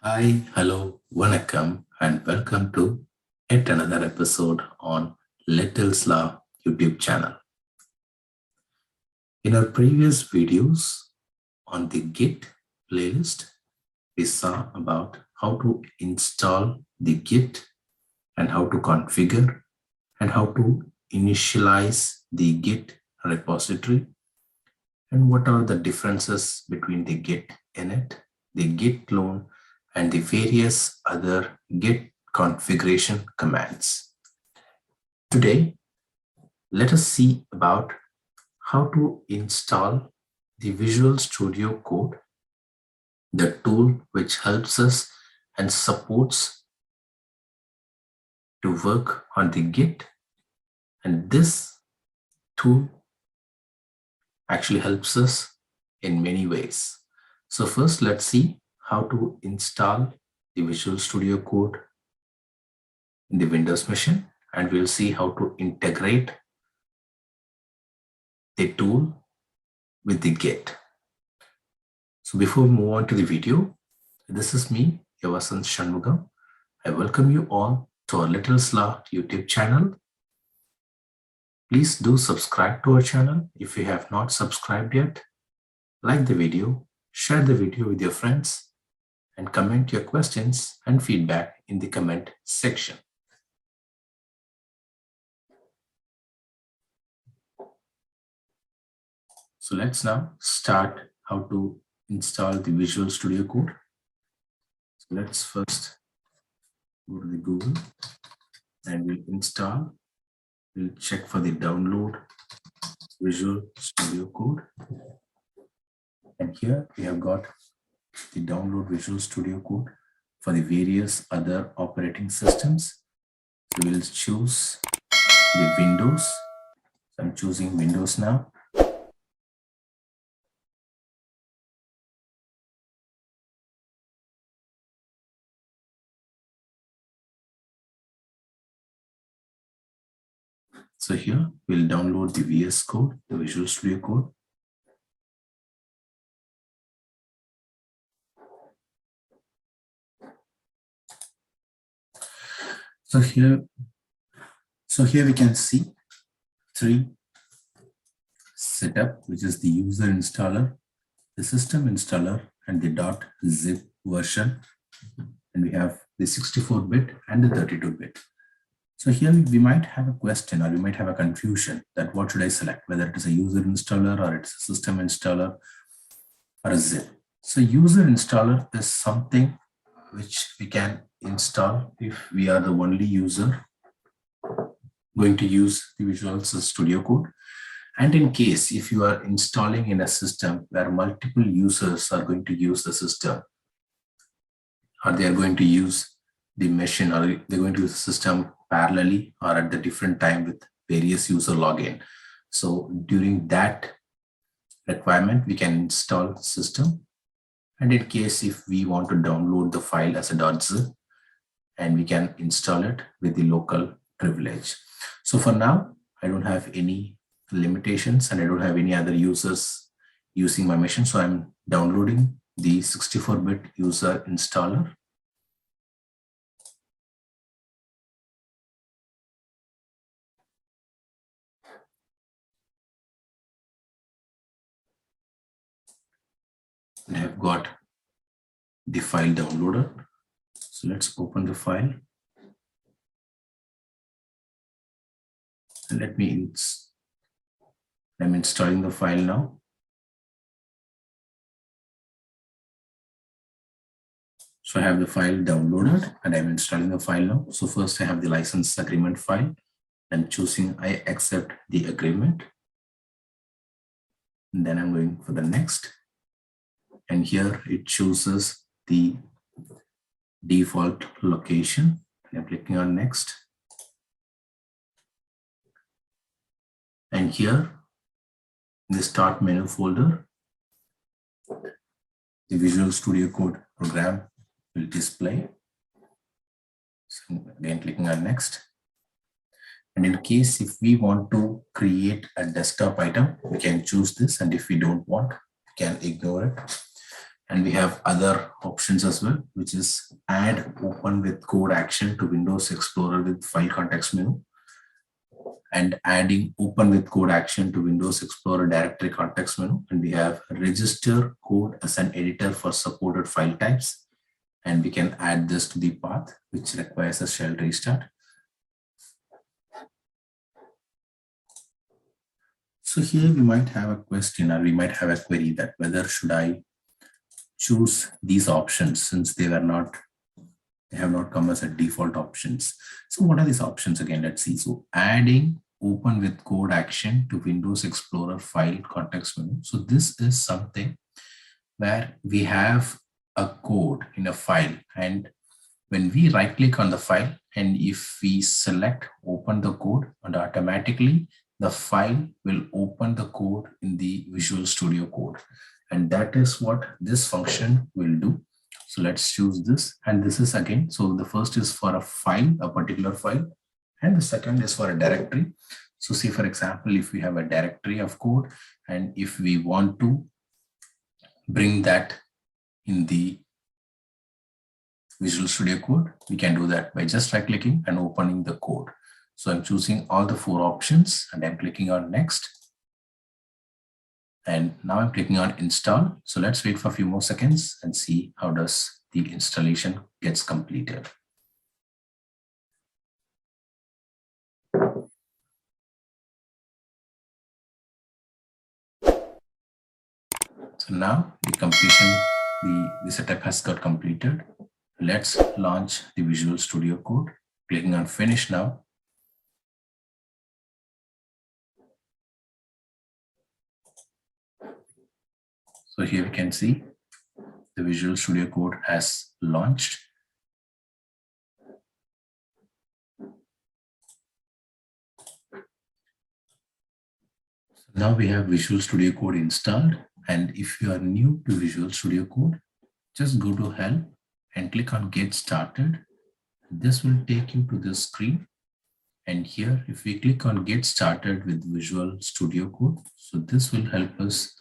Hi, hello, vanakkam, and welcome to yet another episode on Little's Law YouTube channel. In our previous videos on the Git playlist, we saw about how to install the Git and how to configure and how to initialize the Git repository and what are the differences between the Git init, the Git clone, and the various other Git configuration commands. Today, let us see about how to install the Visual Studio Code, the tool which helps us and supports to work on the Git. And this tool actually helps us in many ways. So first, let's see how to install the Visual Studio Code in the Windows machine, and we'll see how to integrate the tool with the Git. So before we move on to the video, this is me, Yavasan Shanmugam. I welcome you all to our Little Slaw YouTube channel. Please do subscribe to our channel if you have not subscribed yet. Like the video, share the video with your friends, and comment your questions and feedback in the comment section. So let's now start how to install the Visual Studio Code. So let's first go to the Google and we'll install. We'll check for the download Visual Studio Code. And here we have got the download Visual Studio Code for the various other operating systems. So we'll choose the Windows. So I'm choosing Windows now. So here we'll download the VS Code, the Visual Studio Code. So here we can see three setup, which is the user installer, the system installer, and the .zip version. And we have the 64-bit and the 32-bit. So here we might have a question or we might have a confusion that what should I select, whether it is a user installer or it's a system installer or a zip. So user installer is something which we can install if we are the only user going to use the Visual Studio Code. And in case if you are installing in a system where multiple users are going to use the system, or they are going to use the machine, or they're going to use the system parallelly or at the different time with various user login. So during that requirement, we can install system. And in case if we want to download the file as a .zip, and we can install it with the local privilege. So for now, I don't have any limitations and I don't have any other users using my machine. So I'm downloading the 64-bit user installer. And I've got the file downloaded. So let's open the file. And I'm installing the file now. So I have the file downloaded and I'm installing the file now. So first I have the license agreement file. I'm choosing I accept the agreement. And then I'm going for the next. And here it chooses the default location. I'm clicking on next. And here in the start menu folder, the Visual Studio Code program will display. So again, clicking on next. And in case if we want to create a desktop item, we can choose this. And if we don't want, we can ignore it. And we have other options as well, which is add open with code action to Windows Explorer with file context menu, and adding open with code action to Windows Explorer directory context menu. And we have register code as an editor for supported file types. And we can add this to the path, which requires a shell restart. So here we might have a question, or we might have a query that whether should I choose these options since they have not come as a default options. So what are these options again? Let's see. So adding open with code action to Windows Explorer file context menu. So this is something where we have a code in a file, and when we right click on the file and if we select open the code, and automatically the file will open the code in the Visual Studio Code. And that is what this function will do. So let's choose this. And this is again, so the first is for a file, a particular file, and the second is for a directory. So see, for example, if we have a directory of code, and if we want to bring that in the Visual Studio Code, we can do that by just right clicking and opening the code. So I'm choosing all the 4 options and I'm clicking on next. And now I'm clicking on install. So let's wait for a few more seconds and see how does the installation gets completed. So now the completion, the setup has got completed. Let's launch the Visual Studio Code. Clicking on finish now. So here we can see the Visual Studio Code has launched. Now we have Visual Studio Code installed. And if you are new to Visual Studio Code, just go to help and click on get started. This will take you to this screen. And here, if we click on get started with Visual Studio Code, so this will help us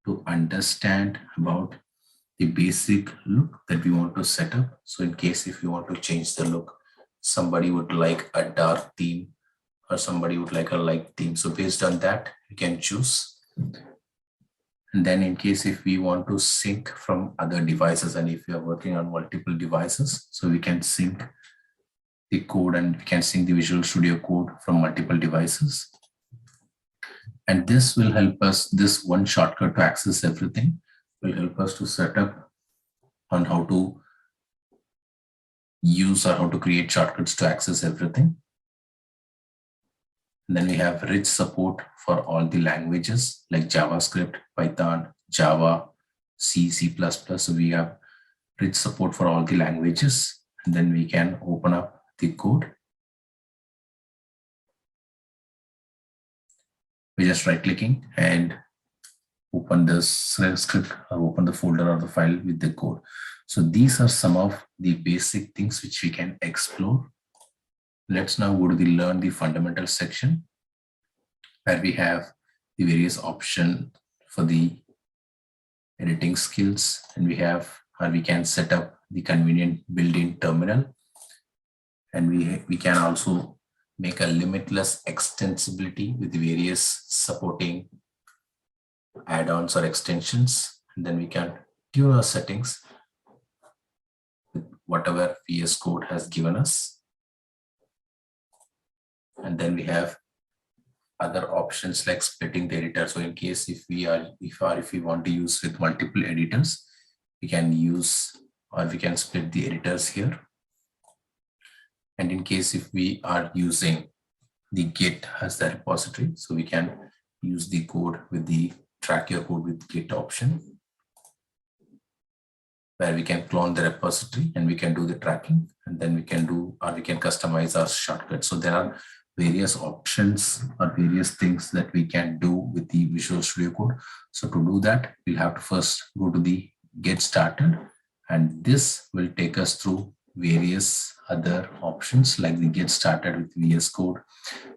to understand about the basic look that we want to set up. So in case if you want to change the look, somebody would like a dark theme or somebody would like a light theme. So based on that, you can choose. And then in case if we want to sync from other devices, and if you are working on multiple devices, so we can sync the code and we can sync the Visual Studio Code from multiple devices. And this will help us, this one shortcut to access everything will help us to set up on how to use or how to create shortcuts to access everything. And then we have rich support for all the languages like JavaScript, Python, Java, C, C++. So we have rich support for all the languages. And then we can open up the code. We're just right clicking and open this script or open the folder or the file with the code. So these are some of the basic things which we can explore. Let's now go to the learn the fundamentals section, where we have the various options for the editing skills, and we have, or we can set up the convenient built-in terminal, and we can also make a limitless extensibility with the various supporting add-ons or extensions. And then we can tune our settings with whatever VS Code has given us. And then we have other options like splitting the editor. So in case if we want to use with multiple editors, we can use, or we can split the editors here. And in case if we are using the Git as the repository, so we can use the code with the track your code with Git option, where we can clone the repository and we can do the tracking, and then we can do, or we can customize our shortcuts. So there are various options or various things that we can do with the Visual Studio Code. So to do that, we'll have to first go to the get started, and this will take us through various other options like the get started with VS Code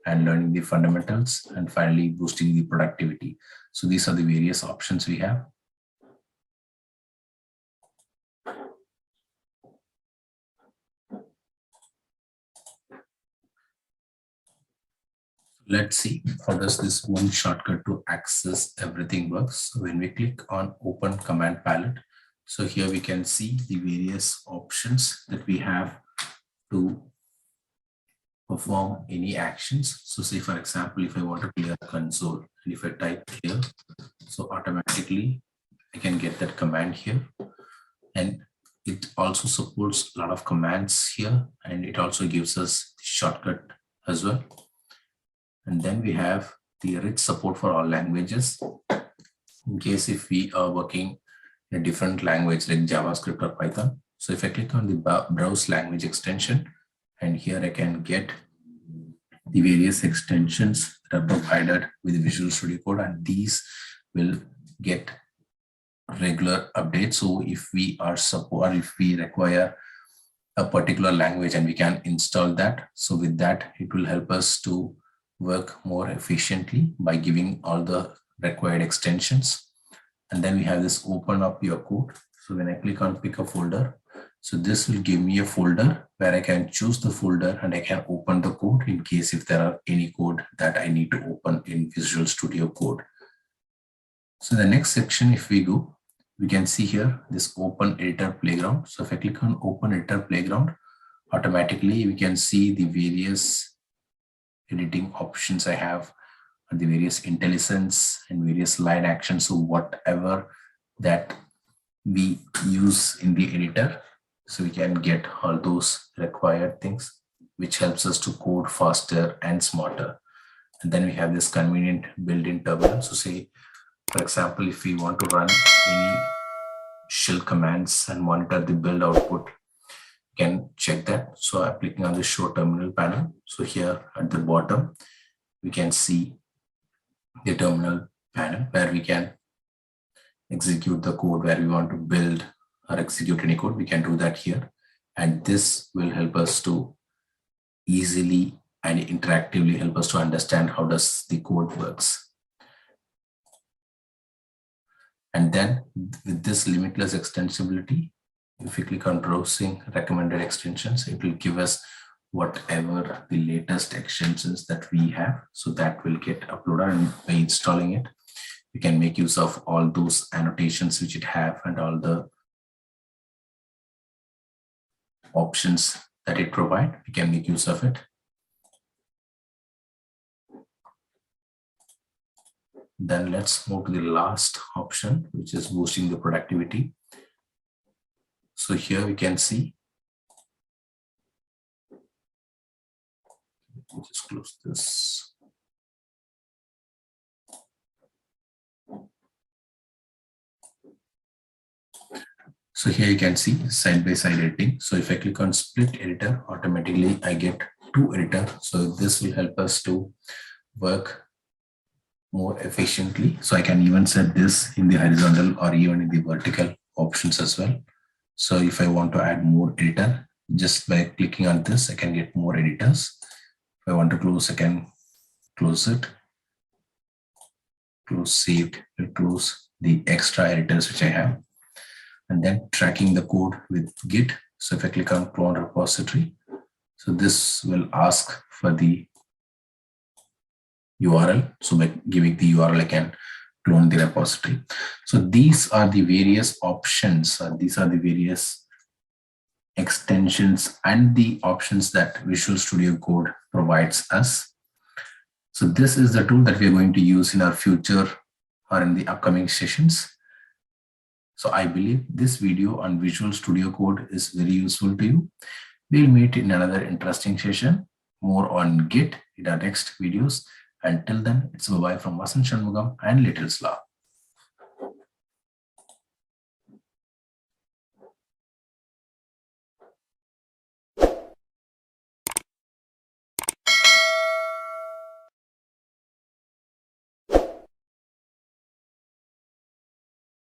and learning the fundamentals, and finally boosting the productivity. So these are the various options we have. Let's see how does this one shortcut to access everything works. So when we click on open command palette, so here we can see the various options that we have to perform any actions. So say for example, if I want to clear a console and if I type here, so automatically I can get that command here. And it also supports a lot of commands here, and it also gives us the shortcut as well. And then we have the rich support for all languages. In case if we are working in a different language like JavaScript or Python. So if I click on the browse language extension, and here I can get the various extensions that are provided with Visual Studio Code, and these will get regular updates. So if we are support, or if we require a particular language and we can install that, so with that it will help us to work more efficiently by giving all the required extensions. And then we have this open up your code. So when I click on pick a folder, so this will give me a folder where I can choose the folder and I can open the code in case if there are any code that I need to open in Visual Studio Code. So the next section, if we go, we can see here this open editor playground. So if I click on open editor playground, automatically we can see the various editing options I have, the various IntelliSense and various line actions. So whatever that we use in the editor, so we can get all those required things, which helps us to code faster and smarter. And then we have this convenient built-in terminal. So say, for example, if we want to run any shell commands and monitor the build output, you can check that. So I'm clicking on the show terminal panel. So here at the bottom, we can see the terminal panel where we can execute the code where we want to build or execute any code. We can do that here. And this will help us to easily and interactively help us to understand how does the code works. And then with this limitless extensibility, if we click on browsing recommended extensions, it will give us whatever the latest extensions that we have. So that will get uploaded, and by installing it, we can make use of all those annotations which it have and all the options that it provides. We can make use of it. Then let's move to the last option, which is boosting the productivity. So here we can see, let me just close this. So here you can see side-by-side editing. So if I click on split editor, automatically I get two editors. So this will help us to work more efficiently. So I can even set this in the horizontal or even in the vertical options as well. So if I want to add more editor, just by clicking on this, I can get more editors. If I want to close, I can close it. Close saved, will close the extra editors which I have. And then tracking the code with Git. So if I click on clone repository, so this will ask for the URL. So by giving the URL, I can clone the repository. So these are the various options. These are the various extensions and the options that Visual Studio Code provides us. So this is the tool that we are going to use in our future or in the upcoming sessions. So I believe this video on Visual Studio Code is very useful to you. We'll meet in another interesting session, more on Git in our next videos. Until then, it's bye-bye from Vasan Shanmugam and Little Slav.